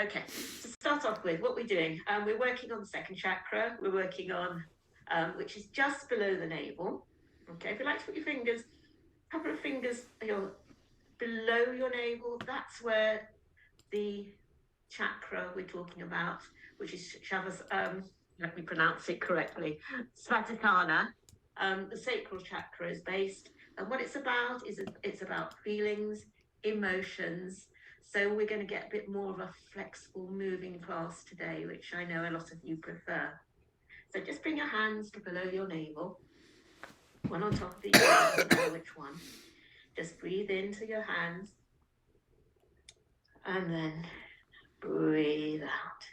Okay, to start off with, what we're doing, we're working on the second chakra. We're working on, which is just below the navel. Okay, if you like to put your fingers, a couple of fingers below your navel, that's where the chakra we're talking about, which is let me pronounce it correctly, Svadhisthana. The sacral chakra is based, and what it's about is it's about feelings, emotions. So we're going to get a bit more of a flexible moving class today, which I know a lot of you prefer. So just bring your hands to below your navel, one on top of the other, doesn't matter which one. Just breathe into your hands and then breathe out.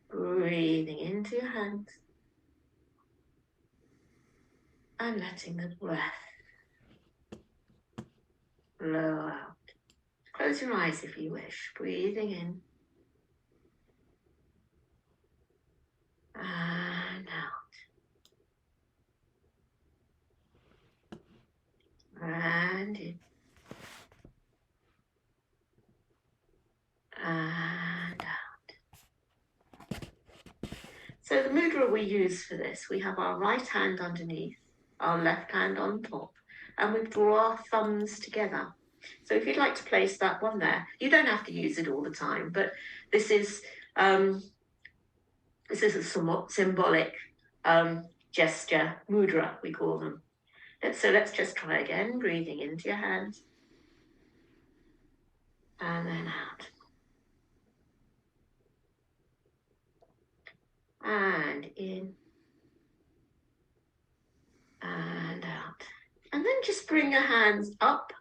Breathing into your hands and letting the breath blow out. Close your eyes if you wish, breathing in and out. And in and out. So the mudra we use for this, we have our right hand underneath, our left hand on top, and we draw our thumbs together. So if you'd like to place that one there, you don't have to use it all the time, but this is a symbolic gesture, mudra we call them. So let's just try again, breathing into your hands and then out. And in and out. And then just bring your hands up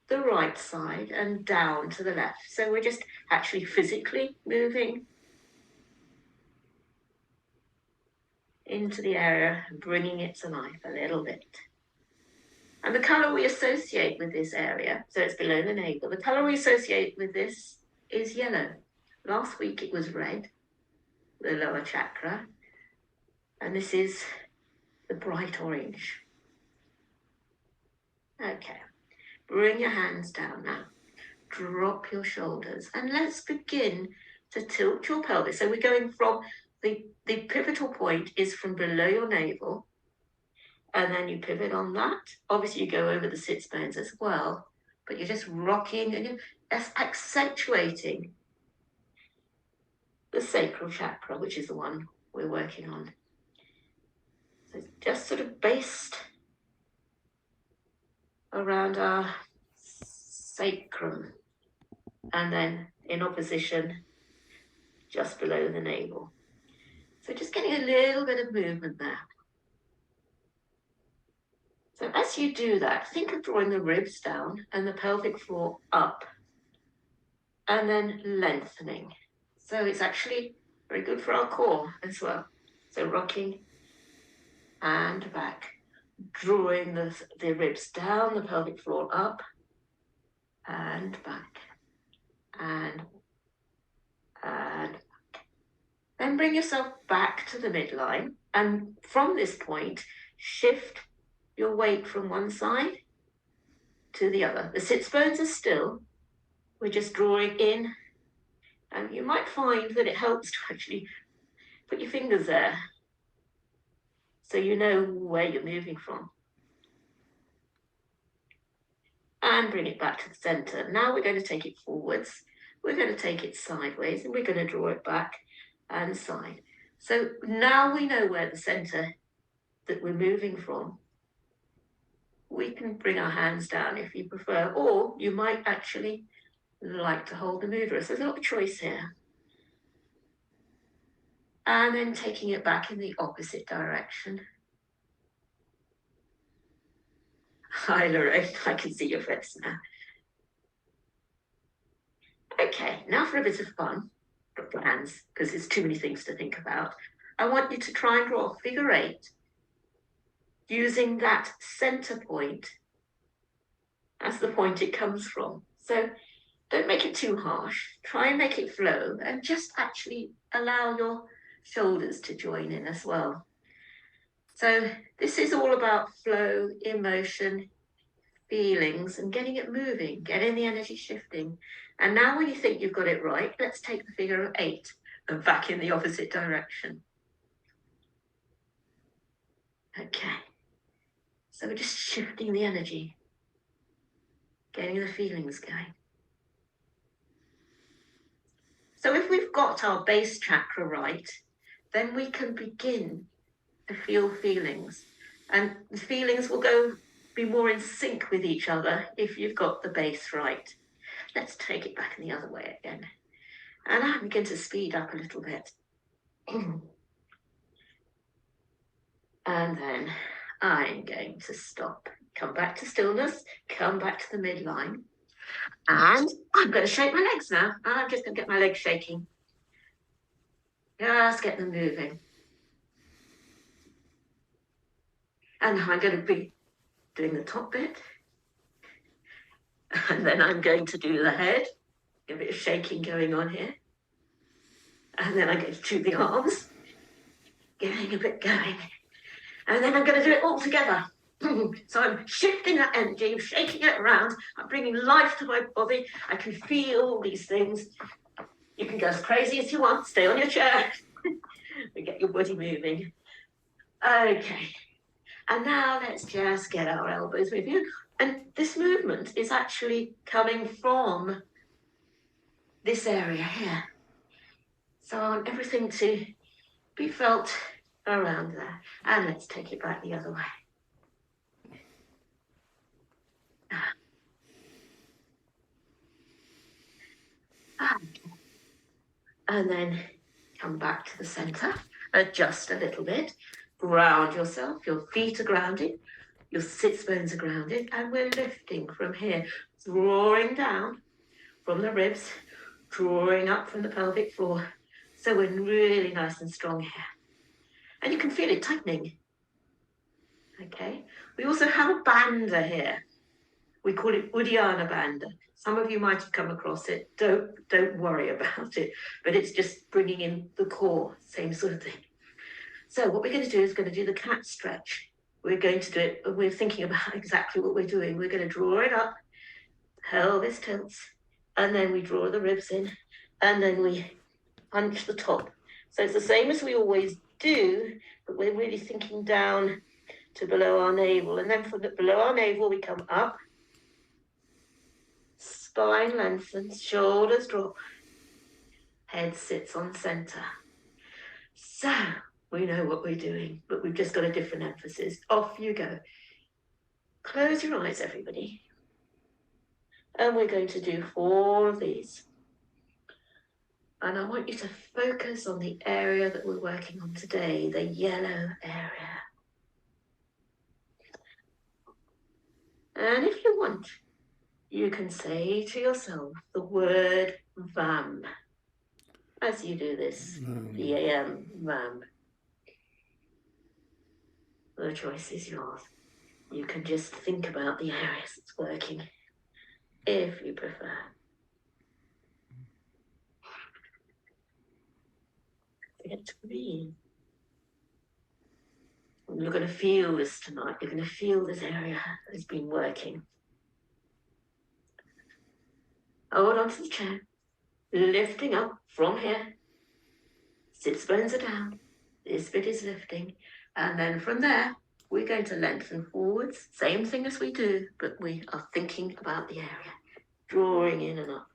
the right side and down to the left. So we're just actually physically moving into the area and bringing it to life a little bit. And the colour we associate with this area, so it's below the navel, the colour we associate with this is yellow. Last week it was red, the lower chakra, and this is the bright orange. Okay, bring your hands down now. Drop your shoulders and let's begin to tilt your pelvis. So we're going from the pivotal point is from below your navel, and then you pivot on that. Obviously you go over the sits bones as well, but you're just rocking and you're accentuating the sacral chakra, which is the one we're working on. So it's just sort of based around our sacrum and then in opposition just below the navel. So just getting a little bit of movement there. So as you do that, think of drawing the ribs down and the pelvic floor up and then lengthening. So it's actually very good for our core as well. So rocking and back, drawing the ribs down, the pelvic floor up and back and back. Then bring yourself back to the midline, and from this point, shift your weight from one side to the other. The sits bones are still, we're just drawing in, and you might find that it helps to actually put your fingers there so you know where you're moving from. And bring it back to the center. Now we're going to take it forwards, we're going to take it sideways, and we're going to draw it back and side. So now we know where the center that we're moving from. We can bring our hands down if you prefer, or you might actually like to hold the mudra. So there's a lot of choice here. And then taking it back in the opposite direction. Hi Lorraine, I can see your face now. Okay, now for a bit of fun. Drop your hands, because there's too many things to think about. I want you to try and draw a figure 8 using that center point as the point it comes from. So don't make it too harsh. Try and make it flow and just actually allow your shoulders to join in as well. So this is all about flow, emotion, feelings and getting it moving, getting the energy shifting. And now when you think you've got it right, let's take the figure of 8 and back in the opposite direction. Okay. So we're just shifting the energy, getting the feelings going. So if we've got our base chakra right, then we can begin to feel feelings. And the feelings will be more in sync with each other if you've got the base right. Let's take it back in the other way again. And I begin to speed up a little bit. And then I'm going to stop. Come back to stillness, come back to the midline. And I'm going to shake my legs now. I'm just going to get my legs shaking. Just get them moving. And I'm going to be doing the top bit. And then I'm going to do the head. A bit of shaking going on here. And then I'm going to do the arms. Getting a bit going. And then I'm going to do it all together. So I'm shifting that energy, I'm shaking it around, I'm bringing life to my body. I can feel all these things. You can go as crazy as you want, stay on your chair and get your body moving. Okay, and now let's just get our elbows moving. And this movement is actually coming from this area here. So I want everything to be felt around there. And let's take it back the other way. And then come back to the center, adjust a little bit, ground yourself, your feet are grounded, your sits bones are grounded, and we're lifting from here, drawing down from the ribs, drawing up from the pelvic floor. So we're really nice and strong here. And you can feel it tightening. Okay. We also have a banda here. We call it Uddiyana Banda. Some of you might have come across it. Don't worry about it. But it's just bringing in the core, same sort of thing. So what we're going to do is going to do the cat stretch. We're going to do it, and we're thinking about exactly what we're doing. We're going to draw it up, pelvis tilts, and then we draw the ribs in, and then we punch the top. So it's the same as we always do, but we're really thinking down to below our navel. And then from below our navel, we come up. Spine lengthens, shoulders drop, head sits on center. So we know what we're doing, but we've just got a different emphasis. Off you go. Close your eyes, everybody. And we're going to do 4 of these. And I want you to focus on the area that we're working on today, the yellow area. And if you want, you can say to yourself the word VAM as you do this. VAM, VAM. The choice is yours. You can just think about the areas it's working, if you prefer. Get to breathe. You're going to feel this tonight. You're going to feel this area has been working. Hold on to the chair, lifting up from here. Sits bones are down. This bit is lifting. And then from there, we're going to lengthen forwards. Same thing as we do, but we are thinking about the area. Drawing in and up.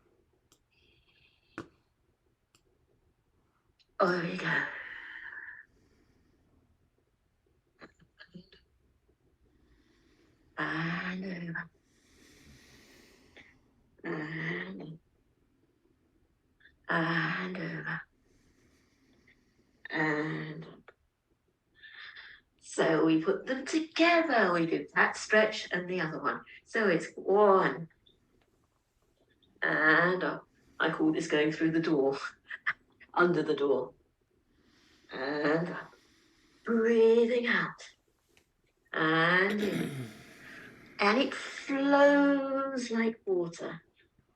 There we go. And over. And over. And up. So we put them together. We do that stretch and the other one. So it's 1. And up. I call this going through the door, under the door. And up. Breathing out. And in. And it flows like water.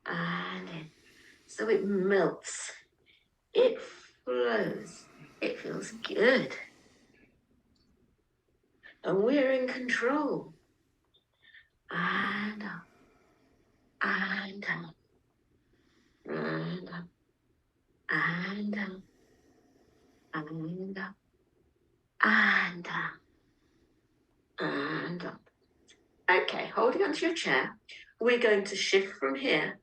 And in. So it melts. It flows. It feels good. And we're in control. and up, and up, and up, and up, and up, and up, and up. Okay, holding onto your chair, we're going to shift from here.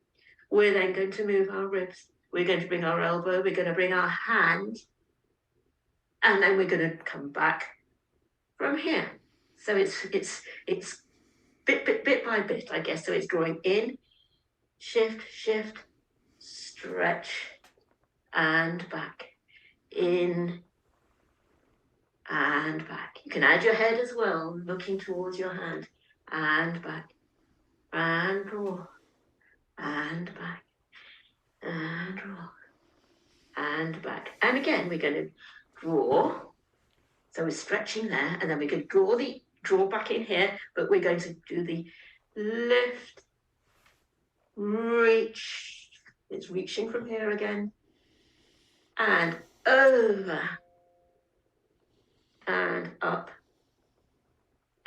We're then going to move our ribs. We're going to bring our elbow, we're going to bring our hand, and then we're going to come back from here. So it's bit by bit, I guess. So it's drawing in, shift, shift, stretch, and back, in, and back. You can add your head as well, looking towards your hand, and back, and draw, and back, and draw, and back. And again, we're going to draw. So we're stretching there, and then we're going to draw back in here, but we're going to do the lift, reach. It's reaching from here again, and over, and up,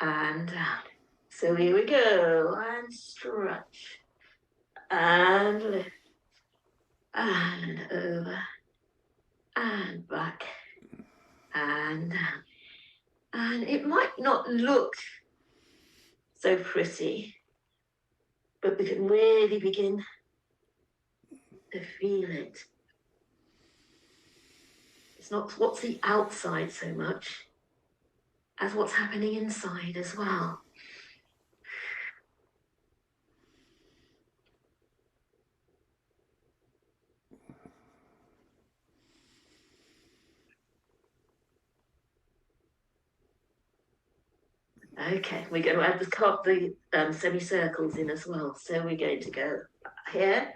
and down. So here we go, and stretch, and lift, and over, and back, and down. And it might not look so pretty, but we can really begin to feel it. It's not what's the outside so much as what's happening inside as well. Okay, we're going to add the semicircles in as well. So we're going to go here,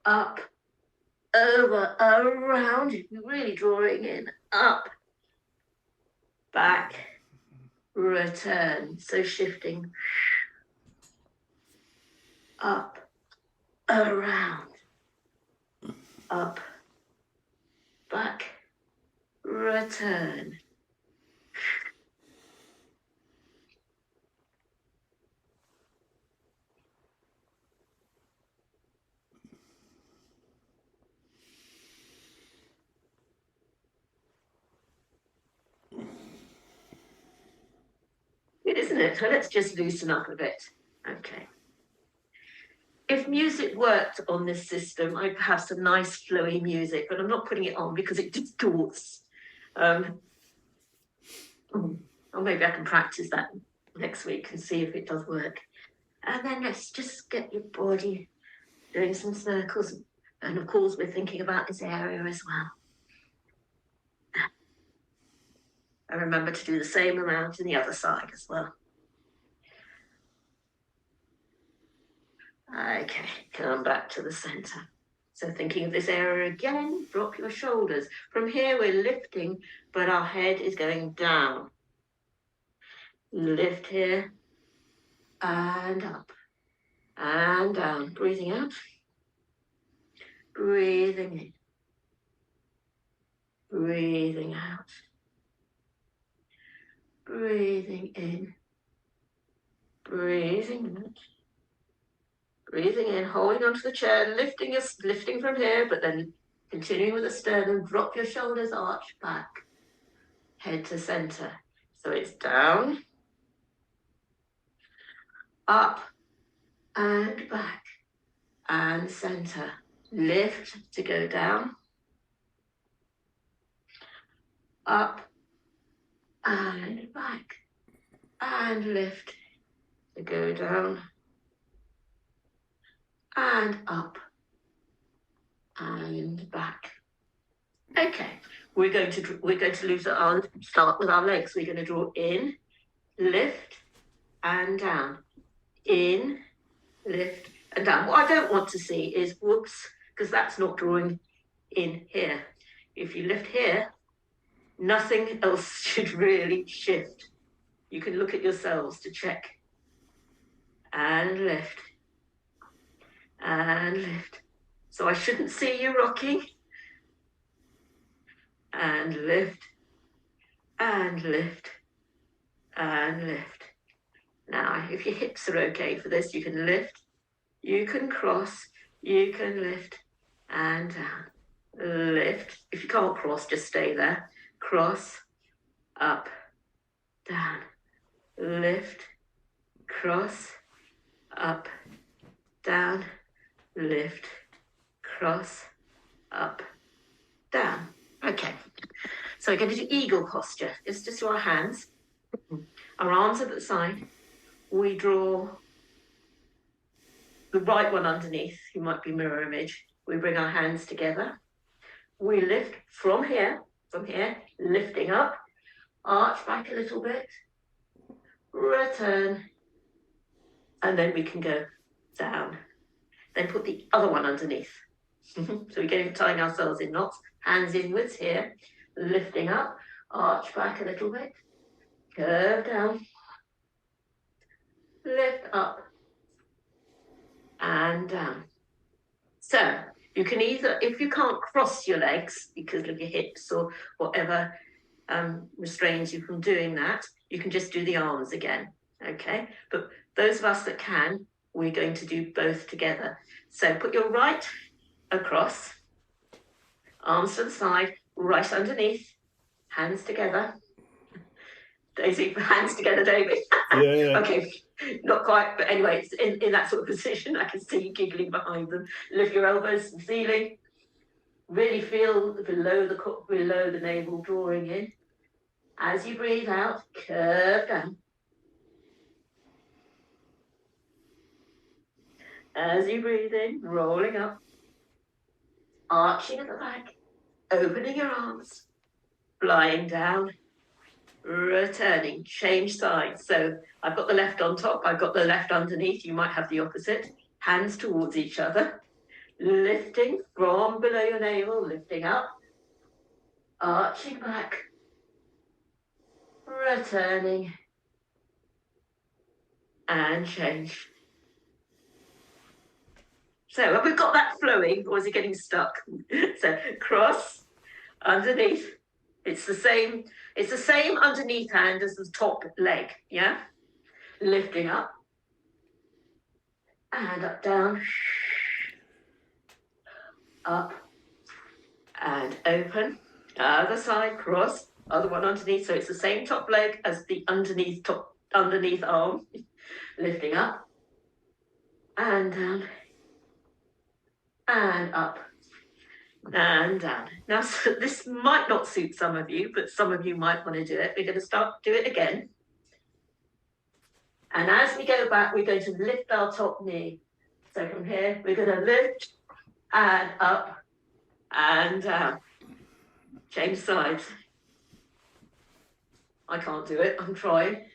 up, over, around. You're really drawing in, up, back, return. So shifting, up, around, up, back, return. Good, isn't it? So let's just loosen up a bit. Okay. If music worked on this system, I'd have some nice flowy music, but I'm not putting it on because it distorts. Or maybe I can practice that next week and see if it does work. And then let's just get your body doing some circles. And of course, we're thinking about this area as well. And remember to do the same amount in the other side as well. Okay, come back to the center. So thinking of this area again, drop your shoulders. From here, we're lifting, but our head is going down. Lift here, and up, and down. Breathing out, breathing in, breathing out, breathing in, breathing out. Breathing in, holding onto the chair, lifting from here, but then continuing with the sternum. Drop your shoulders, arch back, head to center. So it's down, up, and back, and center. Lift to go down, up, and back, and lift to go down, and up, and back. Okay, we're going to start with our legs. We're going to draw in, lift, and down. In, lift, and down. What I don't want to see is whoops, because that's not drawing in here. If you lift here, nothing else should really shift. You can look at yourselves to check. And lift. And lift. So I shouldn't see you rocking. And lift. And lift. And lift. Now, if your hips are okay for this, you can lift, you can cross, you can lift and down. Lift. If you can't cross, just stay there. Cross, up, down. Lift, cross, up, down. Lift, cross, up, down. Okay. So we're going to do eagle posture. Just to our hands. Our arms are at the side. We draw the right one underneath, who might be mirror image. We bring our hands together. We lift from here, lifting up, arch back a little bit, return, and then we can go down. Then put the other one underneath. So we're getting tying ourselves in knots, hands inwards here, lifting up, arch back a little bit, curve down, lift up, and down. So you can either, if you can't cross your legs because of your hips or whatever restrains you from doing that, you can just do the arms again, okay? But those of us that can, we're going to do both together. So put your right across, arms to the side, right underneath, hands together. Daisy, hands together, David. Yeah. Okay, not quite, but anyway, it's in that sort of position. I can see you giggling behind them. Lift your elbows to the ceiling. Really feel below the navel drawing in. As you breathe out, curve down. As you breathe in, rolling up, arching at the back, opening your arms, flying down, returning, change sides. So I've got the left on top, I've got the left underneath, you might have the opposite. Hands towards each other, lifting from below your navel, lifting up, arching back, returning, and change. So have we got that flowing, or is it getting stuck? So cross, underneath. It's the same underneath hand as the top leg, yeah? Lifting up. And up, down. Up. And open. Other side, cross. Other one underneath. So it's the same top leg as the underneath arm. Lifting up. And down. And up. And down. Now, so this might not suit some of you, but some of you might want to do it. We're going to do it again. And as we go back, we're going to lift our top knee. So from here, we're going to lift and up and down. Change sides. I can't do it. I'm trying.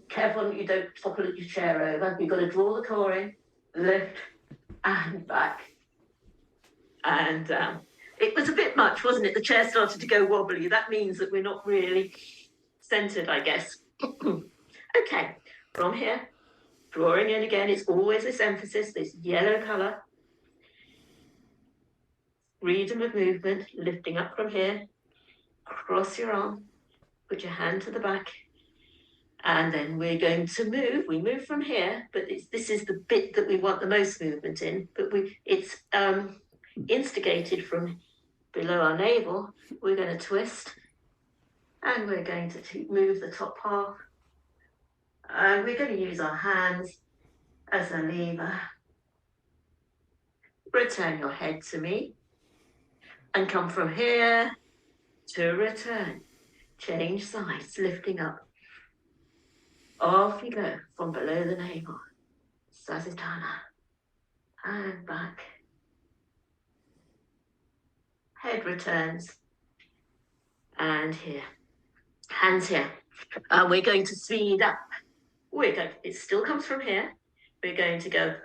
Careful that you don't topple your chair over. You've got to draw the core in, lift and back and down. It was a bit much, wasn't it? The chair started to go wobbly. That means that we're not really centered, I guess. Okay, from here, drawing in again. It's always this emphasis, this yellow color. Freedom of movement, lifting up from here. Cross your arm, put your hand to the back. And then we're going to move. We move from here, but this is the bit that we want the most movement in. But it's instigated from below our navel. We're going to twist, and we're going to move the top half. And we're going to use our hands as a lever. Return your head to me, and come from here to return. Change sides, lifting up. Off you go from below the navel. Svadhisthana. And back. Head returns. And here. Hands here. And we're going to speed up. It still comes from here. We're going to go.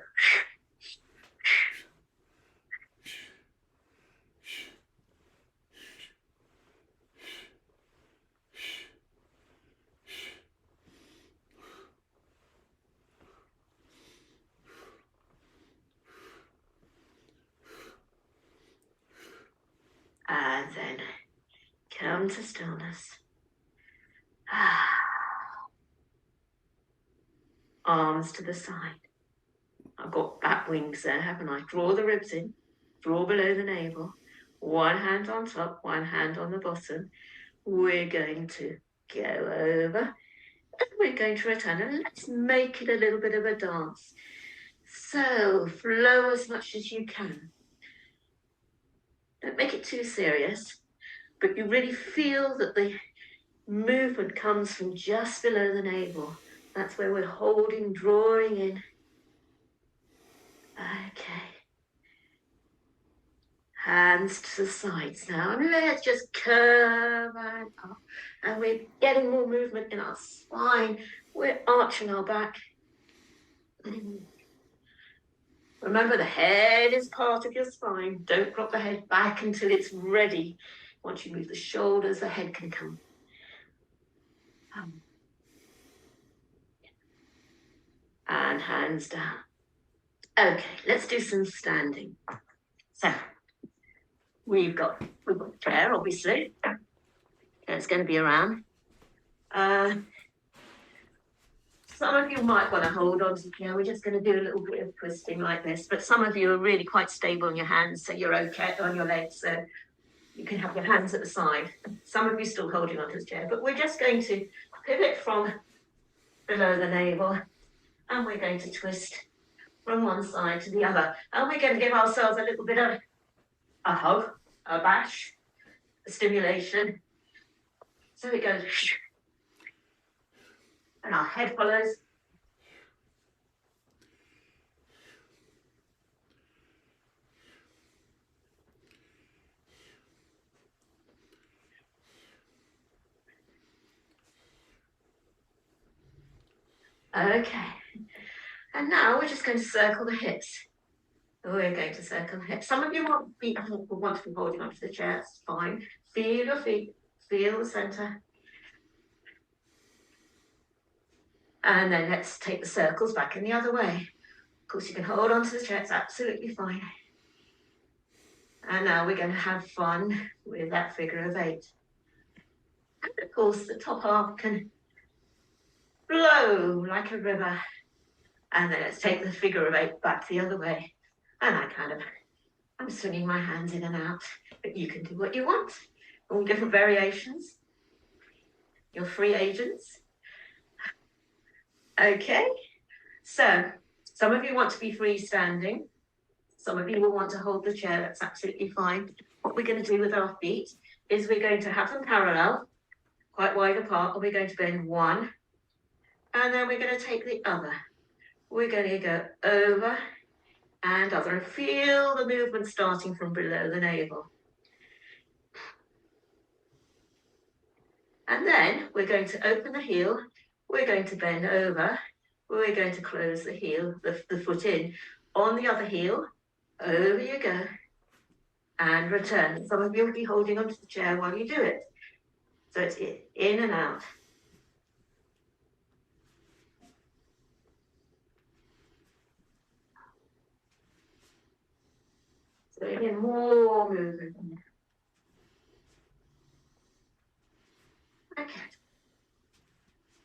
And then come to stillness. arms to the side. I've got bat wings there, haven't I? Draw the ribs in, draw below the navel. One hand on top, one hand on the bottom. We're going to go over and we're going to return, and let's make it a little bit of a dance. So flow as much as you can. Don't make it too serious, but you really feel that the movement comes from just below the navel. That's where we're holding, drawing in. Okay. Hands to the sides now, and let's just curve and up. And we're getting more movement in our spine. We're arching our back. Remember, the head is part of your spine. Don't drop the head back until it's ready. Once you move the shoulders, the head can come. And hands down. Okay, let's do some standing. So, we've got the chair, obviously. It's going to be around. Some of you might want to hold on to the chair. We're just going to do a little bit of twisting like this. But some of you are really quite stable on your hands, so you're okay on your legs. So you can have your hands at the side. Some of you still holding onto the chair. But we're just going to pivot from below the navel. And we're going to twist from one side to the other. And we're going to give ourselves a little bit of a hug, a bash, a stimulation. So it goes, and our head follows. Okay. And now we're just going to circle the hips. We're going to circle the hips. Some of you want to be holding onto the chair. That's fine. Feel your feet. Feel the center. And then let's take the circles back in the other way. Of course, you can hold onto the chair. It's absolutely fine. And now we're going to have fun with that figure of 8. And of course, the top half can flow like a river. And then let's take the figure of 8 back the other way. And I'm swinging my hands in and out. But you can do what you want. All different variations. You're free agents. Okay. So, some of you want to be freestanding. Some of you will want to hold the chair. That's absolutely fine. What we're going to do with our feet is we're going to have them parallel, quite wide apart, and we're going to bend one. And then we're going to take the other. We're going to go over and other. And feel the movement starting from below the navel. And then we're going to open the heel. We're going to bend over. We're going to close the heel, the foot in. On the other heel, over you go. And return. Some of you will be holding onto the chair while you do it. So it's in and out. So again, more movement. Okay.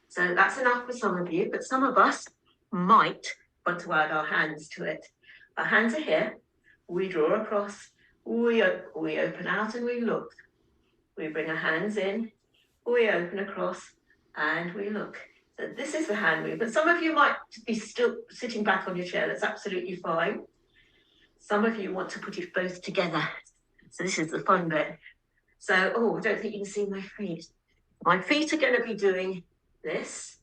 So that's enough for some of you, but some of us might want to add our hands to it. Our hands are here. We draw across. We open out and we look. We bring our hands in. We open across and we look. So this is the hand movement. Some of you might be still sitting back on your chair. That's absolutely fine. Some of you want to put it both together. So this is the fun bit. So, I don't think you can see my feet. My feet are going to be doing this.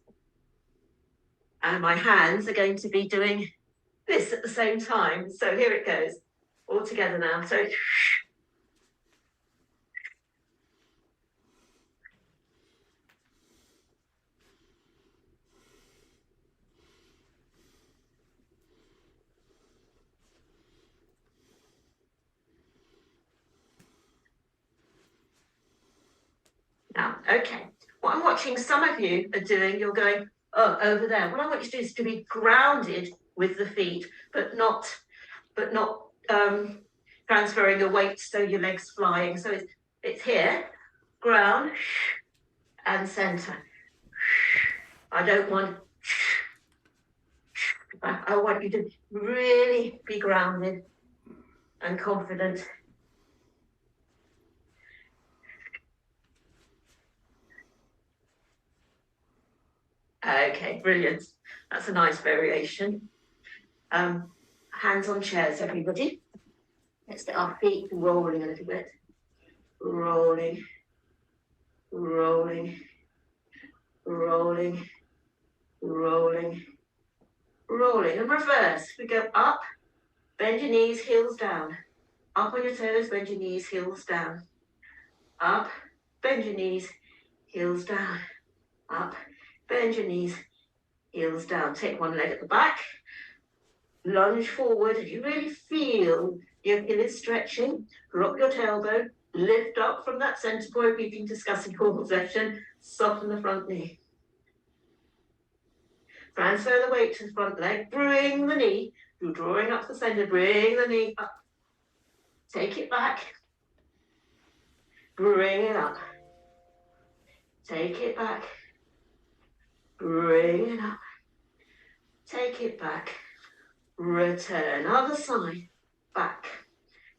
And my hands are going to be doing this at the same time. So here it goes. All together now. So now, okay. What I'm watching some of you are doing, you're going, over there. What I want you to do is to be grounded with the feet, but not transferring your weight so your legs flying. So it's here, ground, and center. I don't want I want you to really be grounded and confident. Okay, brilliant. That's a nice variation. Hands on chairs, everybody. Let's get our feet rolling a little bit. Rolling, rolling, rolling, rolling, rolling. And reverse. We go up, bend your knees, heels down. Up on your toes, bend your knees, heels down. Up, bend your knees, heels down. Up, bend your knees, heels down. Take one leg at the back. Lunge forward. You really feel your Achilles stretching. Drop your tailbone. Lift up from that center point we've been discussing all session. Soften the front knee. Transfer the weight to the front leg. Bring the knee. You're drawing up the center. Bring the knee up. Take it back. Bring it up. Take it back. Bring it up. Take it back. Return. Other side. Back.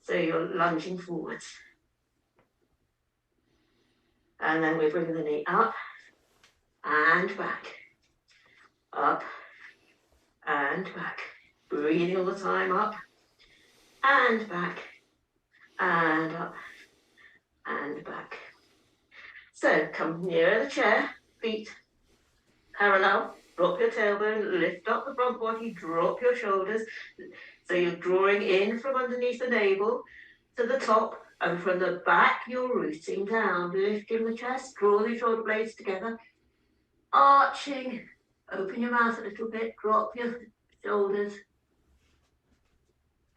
So you're lunging forwards. And then we bring the knee up and back. Up and back. Breathing all the time. Up and back. And up and back. So come nearer the chair. Feet parallel. Drop your tailbone. Lift up the front body. Drop your shoulders. So you're drawing in from underneath the navel to the top. And from the back, you're rooting down. Lifting the chest. Draw the shoulder blades together. Arching. Open your mouth a little bit. Drop your shoulders.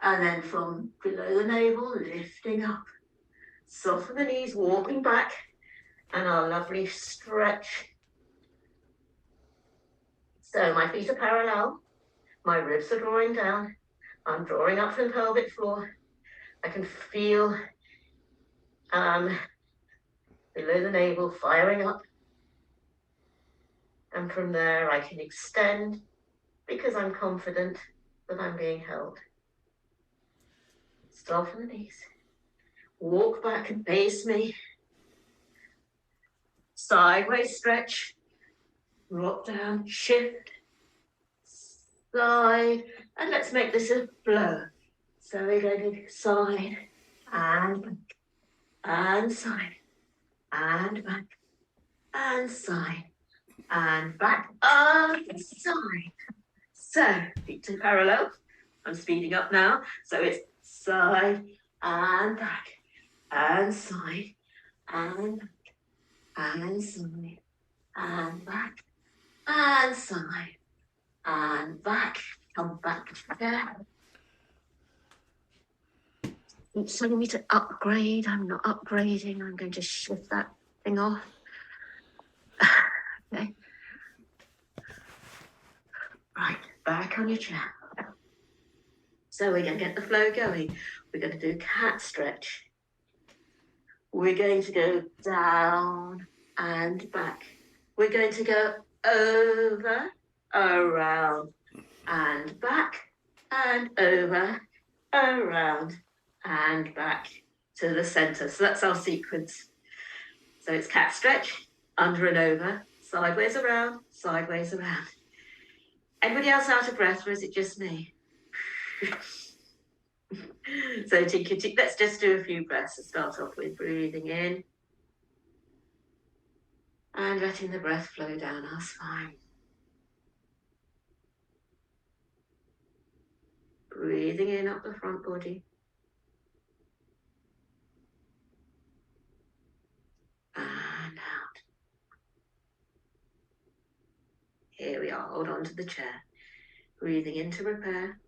And then from below the navel, lifting up. Soften the knees, walking back. And our lovely stretch. So my feet are parallel. My ribs are drawing down. I'm drawing up from the pelvic floor. I can feel below the navel firing up. And from there I can extend because I'm confident that I'm being held. Soften the knees. Walk back and face me. Sideways stretch. Rock down, shift, side, and let's make this a flow. So we're going to side and back, and side, and back, and side, and back, and side. So feet to parallel. I'm speeding up now. So it's side and back, and side, and back, and side, and back, and side, and back. Come back there. It's telling me to upgrade. I'm not upgrading. I'm going to shift that thing off. Okay. Right, back on your chair. So we're going to get the flow going. We're going to do cat stretch. We're going to go down and back. We're going to go over, around, and back, and over, around, and back to the center. So that's our sequence. So it's cat stretch, under and over, sideways around, sideways around. Anybody else out of breath, or is it just me? So let's just do a few breaths to start off with. Breathing in and letting the breath flow down our spine. Breathing in up the front body. And out. Here we are, hold on to the chair. Breathing in to repair.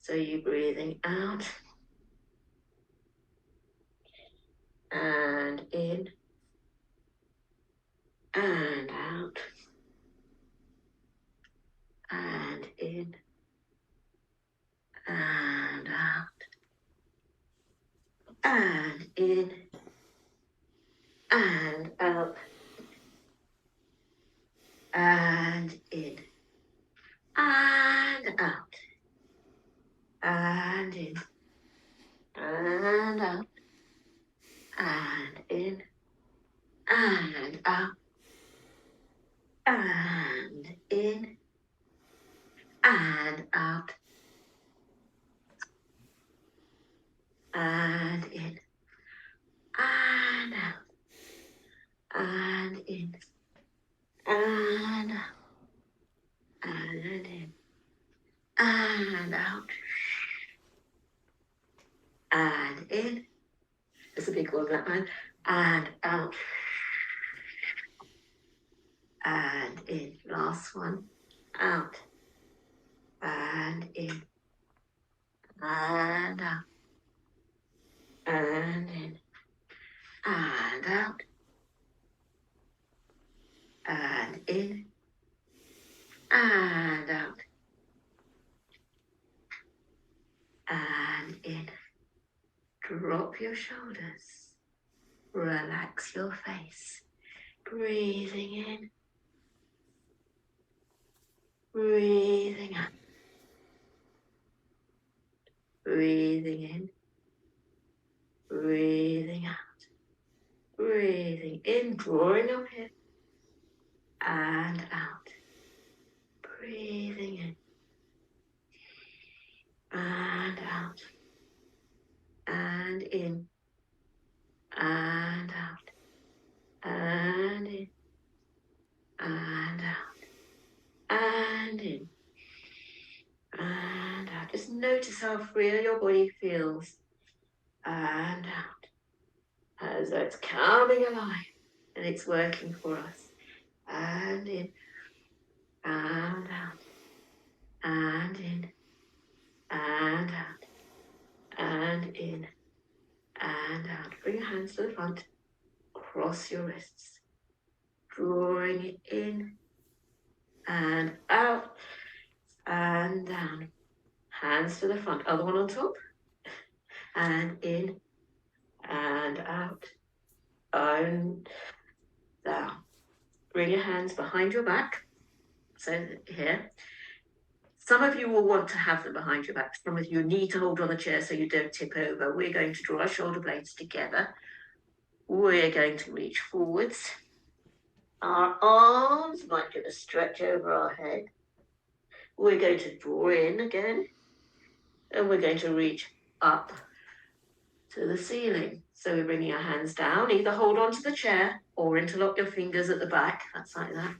So you're breathing out. And in. And out. And in. And out. And in. And out. And in. and out, and in, and out, and in, and out, and in, and out, and in, and out, and in, and out, and in, and out, and in. It's a big one, that man. And out, and in. Last one. Out, and in, and out, and in, and out, and in, and out, and in. Drop your shoulders. Relax your face. Breathing in, breathing out, breathing in, breathing out, breathing in, drawing your hip, and out, breathing in, and out, and in, and out, and in, and out, and in, and out. Just notice how free your body feels, and out, as though it's coming alive and it's working for us, and in, and out, and in, and out, and in, and out. Bring your hands to the front, cross your wrists, drawing it in, and out, and down. Hands to the front, other one on top, and in, and out, and down. Bring your hands behind your back, so here. Some of you will want to have them behind your back. Some of you need to hold on the chair so you don't tip over. We're going to draw our shoulder blades together. We're going to reach forwards. Our arms might do a stretch over our head. We're going to draw in again. And we're going to reach up to the ceiling. So we're bringing our hands down. Either hold onto the chair or interlock your fingers at the back. That's like that.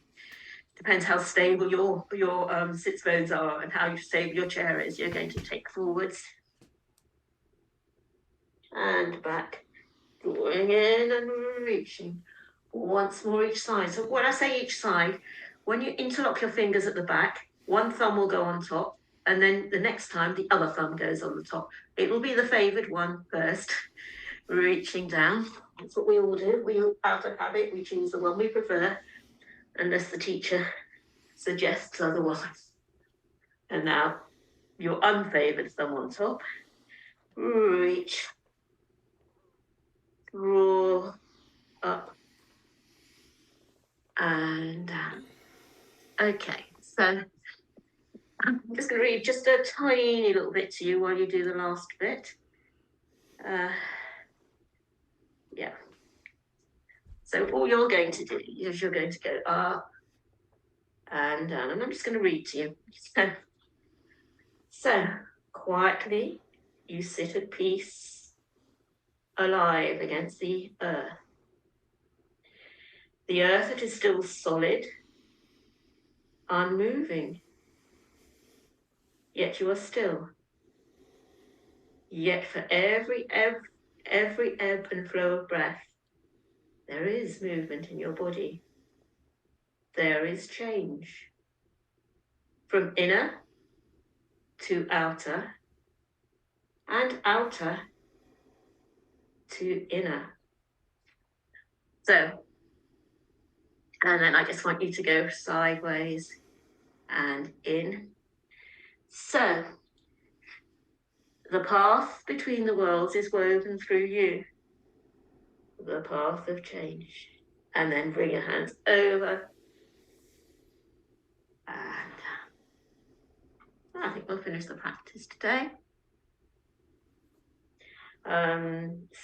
Depends how stable your sits bones are and how stable your chair is. You're going to take forwards and back, drawing in and reaching. Once more each side. So when I say each side, when you interlock your fingers at the back, one thumb will go on top, and then the next time the other thumb goes on the top. It will be the favoured one first, reaching down. That's what we all do. We, out of habit, we choose the one we prefer, unless the teacher suggests otherwise. And now your unfavoured thumb on top. Reach, draw up and down. Okay, so I'm just going to read just a tiny little bit to you while you do the last bit. Yeah. So all you're going to do is you're going to go up and down, and I'm just going to read to you. So quietly, you sit at peace, alive against the earth. The earth that is still solid, unmoving, yet you are still. Yet for every ebb and flow of breath, there is movement in your body. There is change. From inner to outer, and outer to inner. So, and then I just want you to go sideways and in. So, the path between the worlds is woven through you. The path of change. And then bring your hands over and down. I think we'll finish the practice today.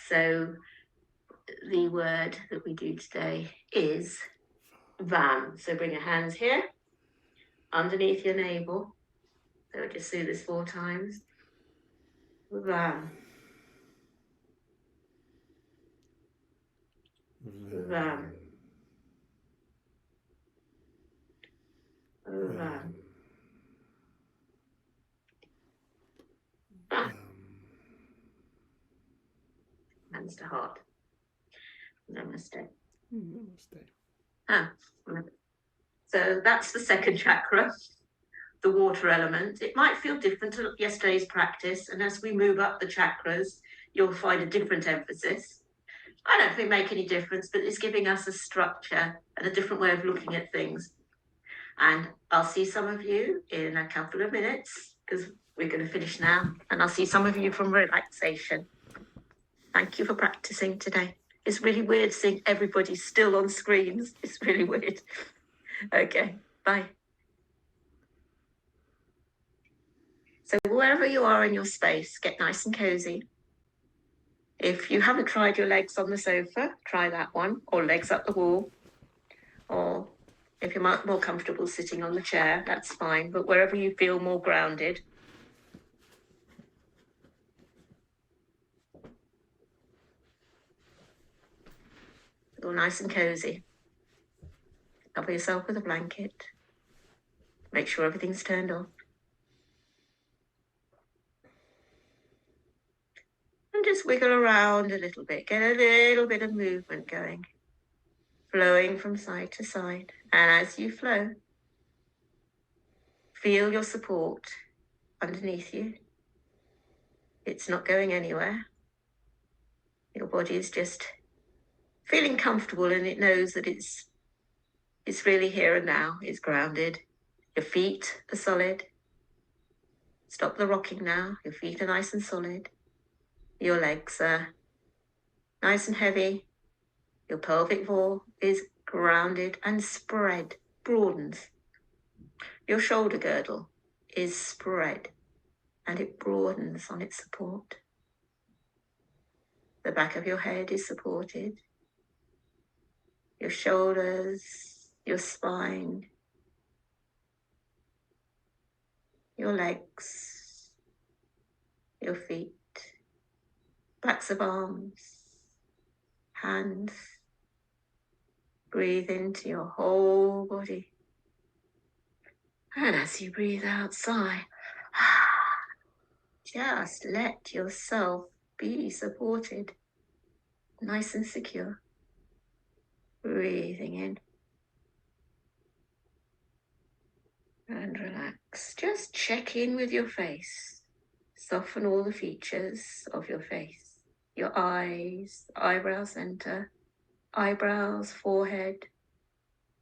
So the word that we do today is VAM. So bring your hands here, underneath your navel. So just do this 4 times. VAM. VAM. VAM. Hands to heart. Namaste. Namaste. So that's the second chakra, the water element. It might feel different to yesterday's practice, and as we move up the chakras, you'll find a different emphasis. I don't think it make any difference, but it's giving us a structure and a different way of looking at things. And I'll see some of you in a couple of minutes, because we're going to finish now, and I'll see some of you from relaxation. Thank you for practicing today. It's really weird seeing everybody still on screens. It's really weird. Okay, bye. So wherever you are in your space, get nice and cozy. If you haven't tried your legs on the sofa, try that one, or legs up the wall. Or if you're more comfortable sitting on the chair, that's fine. But wherever you feel more grounded. Feel nice and cozy. Cover yourself with a blanket. Make sure everything's turned off. And just wiggle around a little bit. Get a little bit of movement going. Flowing from side to side. And as you flow, feel your support underneath you. It's not going anywhere. Your body is just feeling comfortable, and it knows that it's really here and now. It's grounded. Your feet are solid. Stop the rocking now. Your feet are nice and solid. Your legs are nice and heavy. Your pelvic floor is grounded and spread, broadens. Your shoulder girdle is spread and it broadens on its support. The back of your head is supported. Your shoulders, your spine, your legs, your feet, backs of arms, hands. Breathe into your whole body. And as you breathe out, sigh. Just let yourself be supported, nice and secure. Breathing in. And relax. Just check in with your face. Soften all the features of your face. Your eyes, eyebrow center, eyebrows, forehead,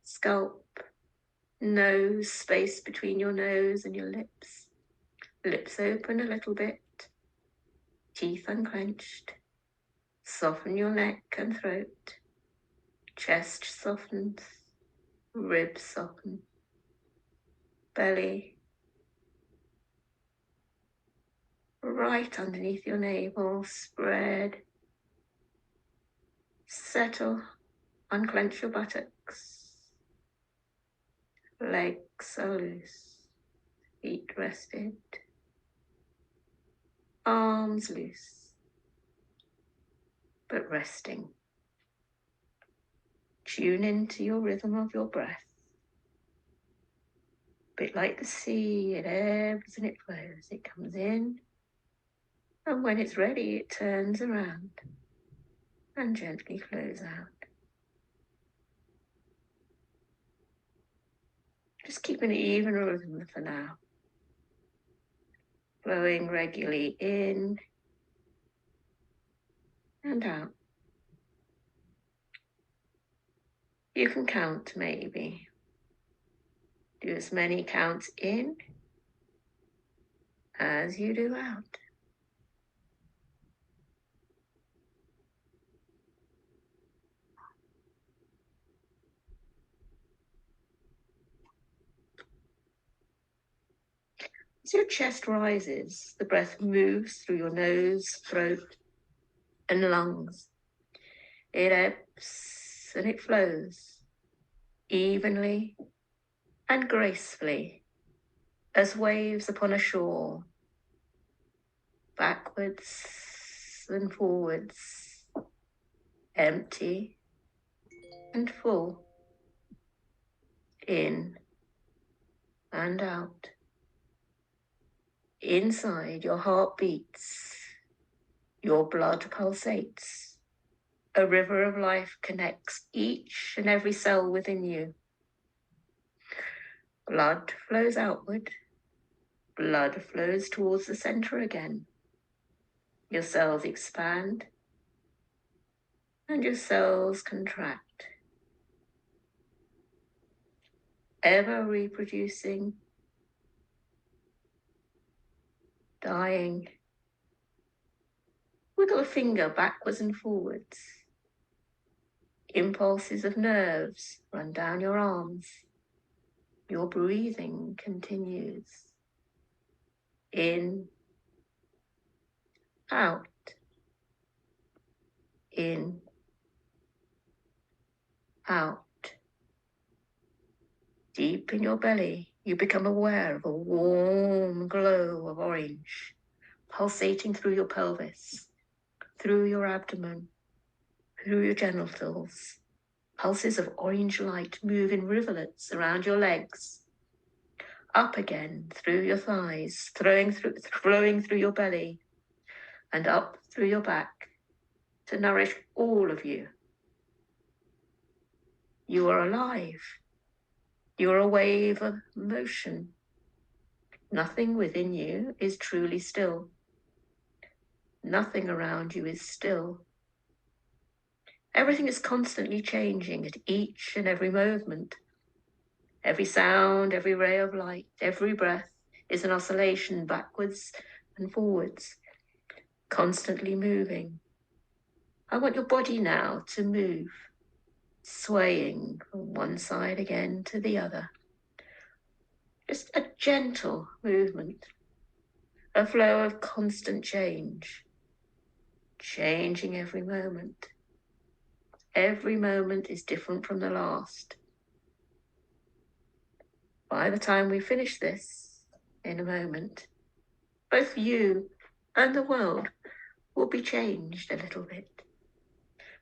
scalp, nose, space between your nose and your lips. Lips open a little bit. Teeth unclenched. Soften your neck and throat. Chest softens. Ribs soften. Belly. Right underneath your navel, spread. Settle. Unclench your buttocks. Legs are loose. Feet rested. Arms loose, but resting. Tune into your rhythm of your breath. A bit like the sea, it ebbs and it flows. It comes in, and when it's ready, it turns around and gently flows out. Just keep an even rhythm for now. Flowing regularly in and out. You can count maybe. Do as many counts in as you do out. As your chest rises, the breath moves through your nose, throat, and lungs. It ebbs and it flows evenly and gracefully as waves upon a shore, backwards and forwards, empty and full, in and out. Inside, your heart beats, your blood pulsates. A river of life connects each and every cell within you. Blood flows outward. Blood flows towards the center again. Your cells expand and your cells contract. Ever reproducing, dying. Wiggle a finger backwards and forwards. Impulses of nerves run down your arms. Your breathing continues. In, out, in, out. Deep in your belly, you become aware of a warm glow of orange pulsating through your pelvis, through your abdomen, through your genitals. Pulses of orange light move in rivulets around your legs, up again through your thighs, flowing through your belly, and up through your back to nourish all of you. You are alive. You are a wave of motion. Nothing within you is truly still. Nothing around you is still. Everything is constantly changing at each and every movement. Every sound, every ray of light, every breath is an oscillation backwards and forwards, constantly moving. I want your body now to move, swaying from one side again to the other. Just a gentle movement, a flow of constant change, changing every moment. Every moment is different from the last. By the time we finish this, in a moment, both you and the world will be changed a little bit.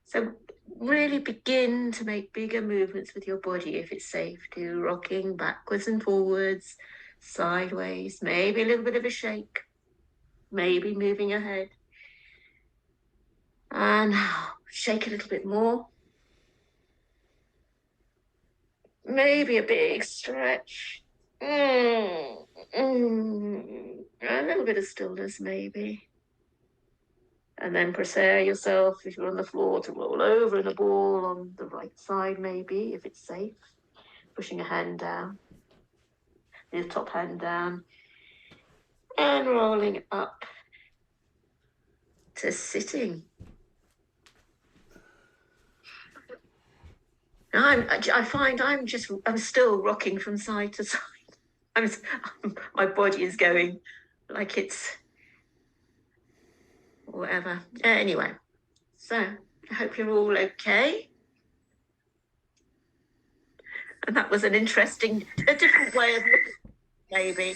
So really begin to make bigger movements with your body if it's safe to, rocking backwards and forwards, sideways, maybe a little bit of a shake, maybe moving your head. And shake a little bit more. Maybe a big stretch. A little bit of stillness, maybe. And then prepare yourself, if you're on the floor, to roll over in a ball on the right side, maybe, if it's safe. Pushing a hand down, the top hand down, and rolling up to sitting. I find I'm still rocking from side to side. My body is going like it's whatever. Anyway, so I hope you're all okay. And that was a different way of looking, maybe.